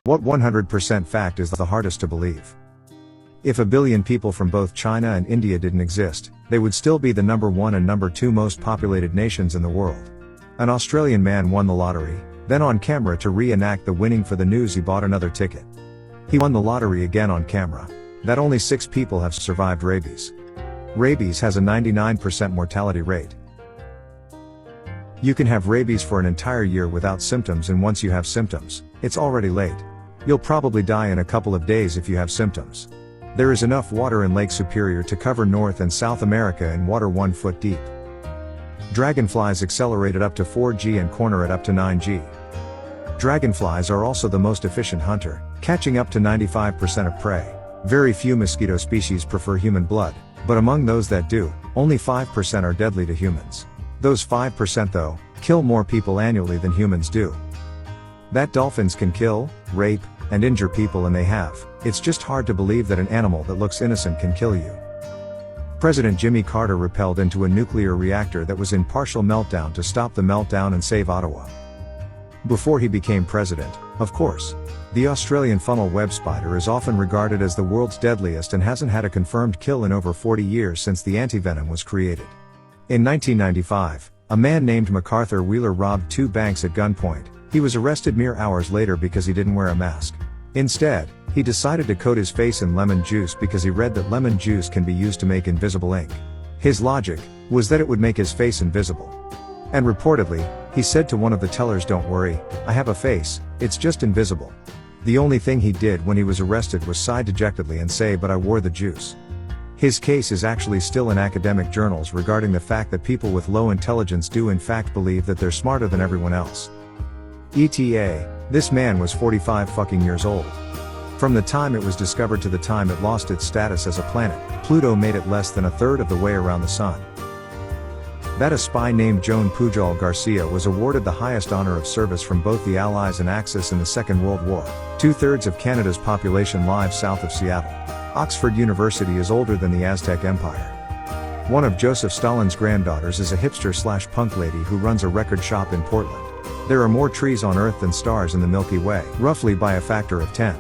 What 100% fact is the hardest to believe? If a billion people from both China and India didn't exist, they would still be the number 1 and number 2 most populated nations in the world. An Australian man won the lottery, then on camera to reenact the winning for the news he bought another ticket. He won the lottery again on camera. That only 6 people have survived rabies. Rabies has a 99% mortality rate. You can have rabies for an entire year without symptoms, and once you have symptoms, it's already late. You'll probably die in a couple of days if you have symptoms. There is enough water in Lake Superior to cover North and South America in water 1 foot deep. Dragonflies accelerated up to 4G and corner at up to 9G. Dragonflies are also the most efficient hunter, catching up to 95% of prey. Very few mosquito species prefer human blood, but among those that do, only 5% are deadly to humans. Those 5% though, kill more people annually than humans do. That dolphins can kill, rape, and injure people, and they have. It's just hard to believe that an animal that looks innocent can kill you. President Jimmy Carter rappelled into a nuclear reactor that was in partial meltdown to stop the meltdown and save Ottawa. Before he became president, of course. The Australian funnel web spider is often regarded as the world's deadliest and hasn't had a confirmed kill in over 40 years since the antivenom was created. In 1995, a man named MacArthur Wheeler robbed 2 banks at gunpoint. He was arrested mere hours later because he didn't wear a mask. Instead, he decided to coat his face in lemon juice because he read that lemon juice can be used to make invisible ink. His logic was that it would make his face invisible. And reportedly, he said to one of the tellers, "Don't worry, I have a face, it's just invisible." The only thing he did when he was arrested was sigh dejectedly and say, "But I wore the juice." His case is actually still in academic journals regarding the fact that people with low intelligence do in fact believe that they're smarter than everyone else. ETA, this man was 45 fucking years old. From the time it was discovered to the time it lost its status as a planet, Pluto made it less than a third of the way around the sun. That a spy named Joan Pujol Garcia was awarded the highest honor of service from both the Allies and Axis in the Second World War. 2/3 of Canada's population lives south of Seattle. Oxford University is older than the Aztec Empire. One of Joseph Stalin's granddaughters is a hipster/punk lady who runs a record shop in Portland. There are more trees on Earth than stars in the Milky Way, roughly by a factor of 10.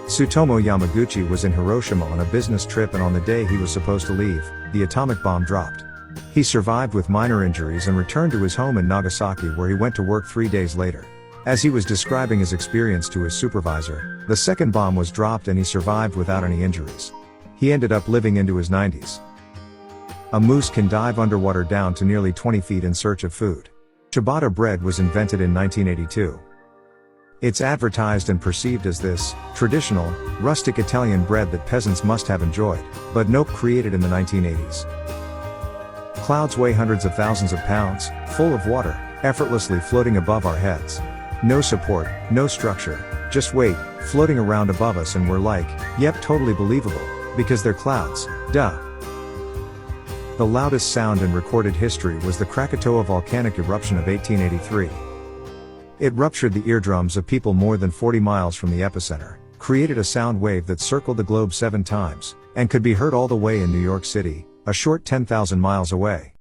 Tsutomu Yamaguchi was in Hiroshima on a business trip, and on the day he was supposed to leave, the atomic bomb dropped. He survived with minor injuries and returned to his home in Nagasaki, where he went to work 3 days later. As he was describing his experience to his supervisor, the second bomb was dropped and he survived without any injuries. He ended up living into his 90s. A moose can dive underwater down to nearly 20 feet in search of food. Ciabatta bread was invented in 1982. It's advertised and perceived as this traditional, rustic Italian bread that peasants must have enjoyed, but nope, created in the 1980s. Clouds weigh hundreds of thousands of pounds, full of water, effortlessly floating above our heads. No support, no structure, just weight, floating around above us, and we're like, yep, totally believable, because they're clouds, duh. The loudest sound in recorded history was the Krakatoa volcanic eruption of 1883. It ruptured the eardrums of people more than 40 miles from the epicenter, created a sound wave that circled the globe 7 times, and could be heard all the way in New York City, a short 10,000 miles away.